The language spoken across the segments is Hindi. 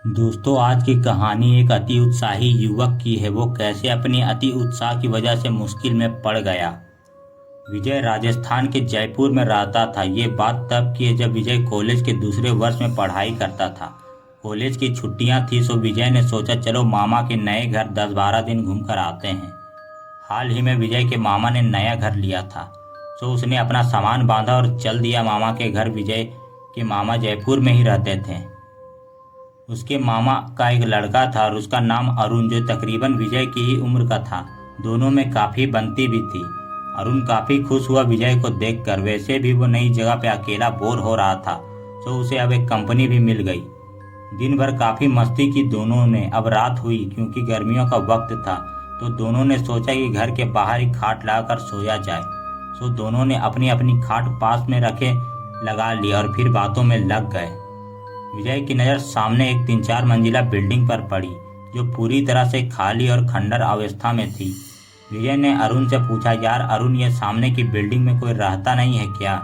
दोस्तों, आज की कहानी एक अति उत्साही युवक की है। वो कैसे अपनी अति उत्साह की वजह से मुश्किल में पड़ गया। विजय राजस्थान के जयपुर में रहता था। ये बात तब की है जब विजय कॉलेज के दूसरे वर्ष में पढ़ाई करता था। कॉलेज की छुट्टियां थी, सो विजय ने सोचा चलो मामा के नए घर 10-12 दिन घूम कर आते हैं। हाल ही में विजय के मामा ने नया घर लिया था, सो उसने अपना सामान बांधा और चल दिया मामा के घर। विजय के मामा जयपुर में ही रहते थे। उसके मामा का एक लड़का था और उसका नाम अरुण, जो तकरीबन विजय की ही उम्र का था। दोनों में काफ़ी बनती भी थी। अरुण काफ़ी खुश हुआ विजय को देखकर। वैसे भी वो नई जगह पे अकेला बोर हो रहा था, तो उसे अब एक कंपनी भी मिल गई। दिन भर काफ़ी मस्ती की दोनों ने। अब रात हुई, क्योंकि गर्मियों का वक्त था, तो दोनों ने सोचा कि घर के बाहर ही खाट लगाकर सोया जाए। सो दोनों ने अपनी अपनी खाट पास में रखे लगा ली और फिर बातों में लग गए। विजय की नज़र सामने एक 3-4 मंजिला बिल्डिंग पर पड़ी, जो पूरी तरह से खाली और खंडर अवस्था में थी। विजय ने अरुण से पूछा, यार अरुण, ये सामने की बिल्डिंग में कोई रहता नहीं है क्या?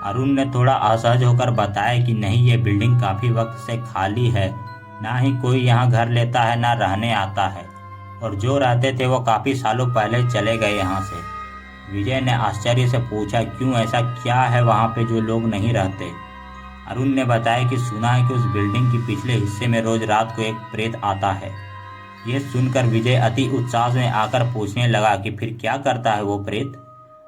अरुण ने थोड़ा असहज होकर बताया कि नहीं, ये बिल्डिंग काफ़ी वक्त से खाली है। ना ही कोई यहाँ घर लेता है, ना रहने आता है। और जो रहते थे वो काफ़ी सालों पहले चले गए यहाँ से। विजय ने आश्चर्य से पूछा, क्यों, ऐसा क्या है वहाँ पे जो लोग नहीं रहते? अरुण ने बताया कि सुना है कि उस बिल्डिंग के पिछले हिस्से में रोज रात को एक प्रेत आता है। ये सुनकर विजय अति उत्साह में आकर पूछने लगा कि फिर क्या करता है वो प्रेत?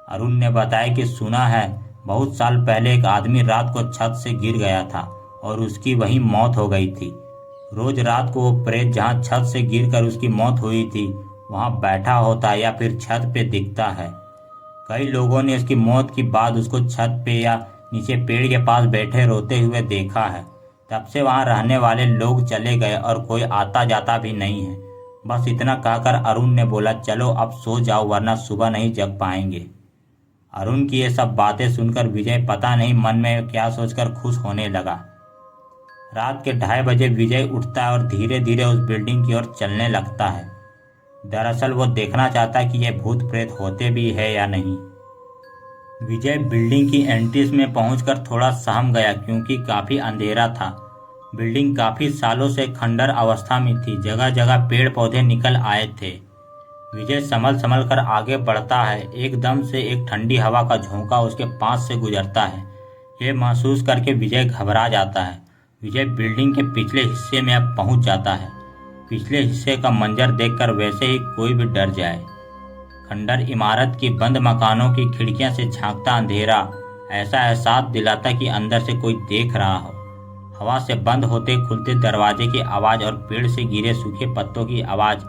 अरुण ने बताया कि सुना है बहुत साल पहले एक आदमी रात को छत से गिर गया था और उसकी वहीं मौत हो गई थी। रोज रात को वो प्रेत जहाँ छत से गिरकर उसकी मौत हुई थी वहाँ बैठा होता है या फिर छत पे दिखता है। कई लोगों ने उसकी मौत के बाद उसको छत पे या नीचे पेड़ के पास बैठे रोते हुए देखा है। तब से वहां रहने वाले लोग चले गए और कोई आता जाता भी नहीं है। बस इतना कहकर अरुण ने बोला, चलो अब सो जाओ वरना सुबह नहीं जग पाएंगे। अरुण की ये सब बातें सुनकर विजय पता नहीं मन में क्या सोचकर खुश होने लगा। रात के 2:30 बजे विजय उठता है और धीरे धीरे उस बिल्डिंग की ओर चलने लगता है। दरअसल वो देखना चाहता है कि ये भूत प्रेत होते भी है या नहीं। विजय बिल्डिंग की एंट्रीज में पहुंचकर थोड़ा सहम गया, क्योंकि काफी अंधेरा था। बिल्डिंग काफी सालों से खंडर अवस्था में थी। जगह जगह पेड़ पौधे निकल आए थे। विजय संभल संभल कर आगे बढ़ता है। एकदम से एक ठंडी हवा का झोंका उसके पास से गुजरता है। ये महसूस करके विजय घबरा जाता है। विजय बिल्डिंग के पिछले हिस्से में अब पहुंच जाता है। पिछले हिस्से का मंजर देखकर वैसे ही कोई भी डर जाए। खंडर इमारत की बंद मकानों की खिड़कियां से झांकता अंधेरा ऐसा एहसास दिलाता कि अंदर से कोई देख रहा हो। हवा से बंद होते खुलते दरवाजे की आवाज़ और पेड़ से गिरे सूखे पत्तों की आवाज़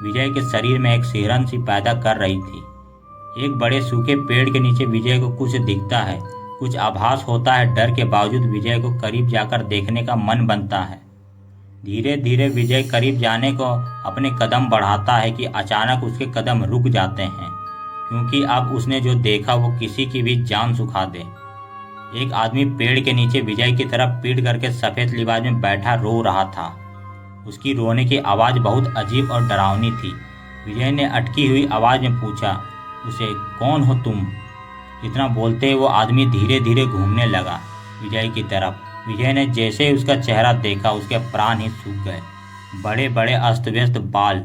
विजय के शरीर में एक सिहरन सी पैदा कर रही थी। एक बड़े सूखे पेड़ के नीचे विजय को कुछ दिखता है। कुछ आभास होता है। डर के बावजूद विजय को करीब जाकर देखने का मन बनता है। धीरे धीरे विजय करीब जाने को अपने कदम बढ़ाता है कि अचानक उसके कदम रुक जाते हैं, क्योंकि अब उसने जो देखा वो किसी की भी जान सुखा दे। एक आदमी पेड़ के नीचे विजय की तरफ पीठ करके सफ़ेद लिबास में बैठा रो रहा था। उसकी रोने की आवाज़ बहुत अजीब और डरावनी थी। विजय ने अटकी हुई आवाज़ में पूछा उसे, कौन हो तुम? इतना बोलते ही वो आदमी धीरे धीरे घूमने लगा विजय की तरफ। विजय ने जैसे ही उसका चेहरा देखा उसके प्राण ही सूख गए। बड़े बड़े अस्त व्यस्त बाल,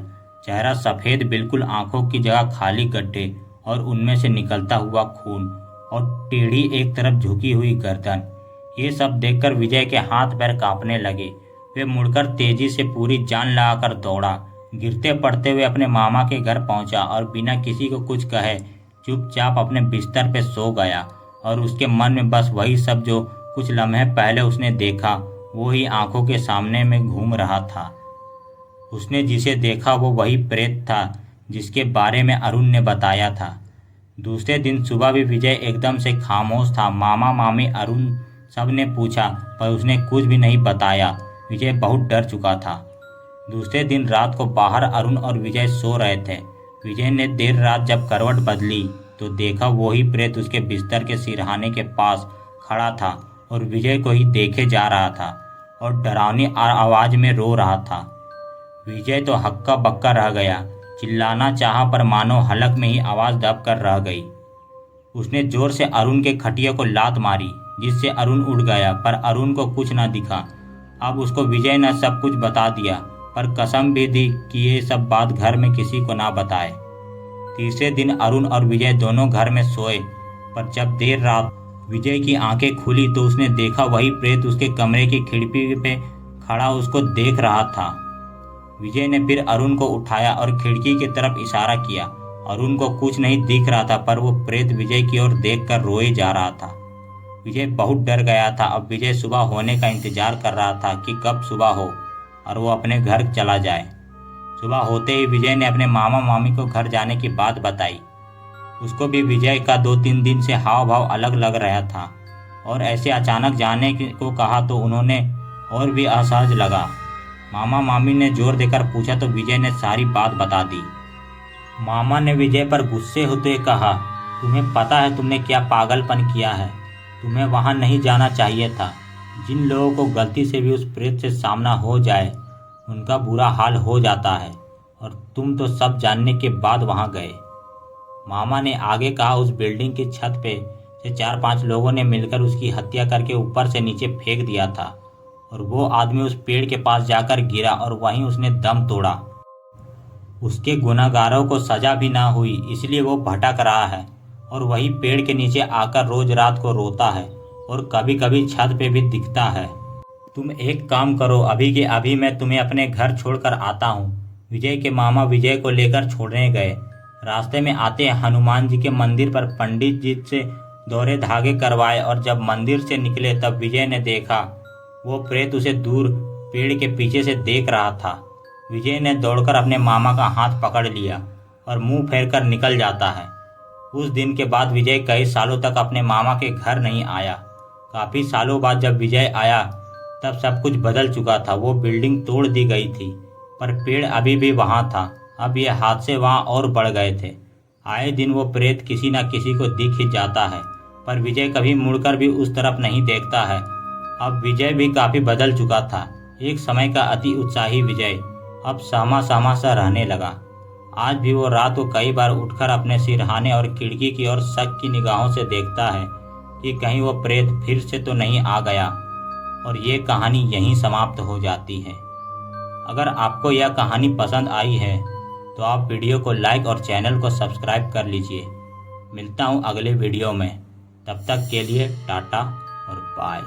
चेहरा सफ़ेद बिल्कुल, आंखों की जगह खाली गड्ढे और उनमें से निकलता हुआ खून, और टेढ़ी एक तरफ झुकी हुई गर्दन। ये सब देखकर विजय के हाथ पैर कांपने लगे। वे मुड़कर तेजी से पूरी जान लगाकर दौड़ा। गिरते पड़ते हुए अपने मामा के घर पहुंचा और बिना किसी को कुछ कहे चुपचाप अपने बिस्तर पे सो गया। और उसके मन में बस वही सब जो कुछ लम्हे पहले उसने देखा वो ही आंखों के सामने में घूम रहा था। उसने जिसे देखा वो वही प्रेत था जिसके बारे में अरुण ने बताया था। दूसरे दिन सुबह भी विजय एकदम से खामोश था। मामा मामी अरुण सब ने पूछा पर उसने कुछ भी नहीं बताया। विजय बहुत डर चुका था। दूसरे दिन रात को बाहर अरुण और विजय सो रहे थे। विजय ने देर रात जब करवट बदली तो देखा वही प्रेत उसके बिस्तर के सिरहाने के पास खड़ा था और विजय को ही देखे जा रहा था और डरावनी आवाज में रो रहा था। विजय तो हक्का बक्का रह गया। चिल्लाना चाहा पर मानो हलक में ही आवाज़ दब कर रह गई। उसने जोर से अरुण के खटिया को लात मारी, जिससे अरुण उड़ गया, पर अरुण को कुछ न दिखा। अब उसको विजय ने सब कुछ बता दिया, पर कसम भी दी कि ये सब बात घर में किसी को ना बताए। तीसरे दिन अरुण और विजय दोनों घर में सोए, पर जब देर रात विजय की आंखें खुली तो उसने देखा वही प्रेत उसके कमरे की खिड़की पे खड़ा उसको देख रहा था। विजय ने फिर अरुण को उठाया और खिड़की की तरफ इशारा किया। अरुण को कुछ नहीं दिख रहा था, पर वो प्रेत विजय की ओर देखकर रोए जा रहा था। विजय बहुत डर गया था। अब विजय सुबह होने का इंतजार कर रहा था कि कब सुबह हो और वो अपने घर चला जाए। सुबह होते ही विजय ने अपने मामा मामी को घर जाने की बात बताई। उसको भी विजय का 2-3 दिन से हाव भाव अलग लग रहा था और ऐसे अचानक जाने को कहा तो उन्होंने और भी असहज लगा। मामा मामी ने जोर देकर पूछा तो विजय ने सारी बात बता दी। मामा ने विजय पर गुस्से होते कहा, तुम्हें पता है तुमने क्या पागलपन किया है? तुम्हें वहाँ नहीं जाना चाहिए था। जिन लोगों को गलती से भी उस प्रेत से सामना हो जाए उनका बुरा हाल हो जाता है, और तुम तो सब जानने के बाद वहाँ गए। मामा ने आगे कहा, उस बिल्डिंग की छत पे से 4-5 लोगों ने मिलकर उसकी हत्या करके ऊपर से नीचे फेंक दिया था, और वो आदमी उस पेड़ के पास जाकर गिरा और वहीं उसने दम तोड़ा। उसके गुनहगारों को सजा भी ना हुई, इसलिए वो भटक रहा है और वही पेड़ के नीचे आकर रोज रात को रोता है और कभी कभी छत पे भी दिखता है। तुम एक काम करो, अभी के अभी मैं तुम्हें अपने घर छोड़कर आता हूँ। विजय के मामा विजय को लेकर छोड़ने गए। रास्ते में आते हनुमान जी के मंदिर पर पंडित जी से दोहरे धागे करवाए, और जब मंदिर से निकले तब विजय ने देखा वो प्रेत उसे दूर पेड़ के पीछे से देख रहा था। विजय ने दौड़कर अपने मामा का हाथ पकड़ लिया और मुंह फेरकर निकल जाता है। उस दिन के बाद विजय कई सालों तक अपने मामा के घर नहीं आया। काफ़ी सालों बाद जब विजय आया तब सब कुछ बदल चुका था। वो बिल्डिंग तोड़ दी गई थी, पर पेड़ अभी भी वहाँ था। अब ये हादसे वहाँ और बढ़ गए थे। आए दिन वो प्रेत किसी न किसी को दिख ही जाता है, पर विजय कभी मुड़कर भी उस तरफ नहीं देखता है। अब विजय भी काफ़ी बदल चुका था। एक समय का अति उत्साही विजय अब सहमा सहमा सा रहने लगा। आज भी वो रात को कई बार उठकर अपने सिरहाने और खिड़की की ओर शक की निगाहों से देखता है कि कहीं वो प्रेत फिर से तो नहीं आ गया। और ये कहानी यहीं समाप्त हो जाती है। अगर आपको यह कहानी पसंद आई है तो आप वीडियो को लाइक और चैनल को सब्सक्राइब कर लीजिए। मिलता हूँ अगले वीडियो में, तब तक के लिए टाटा और बाय।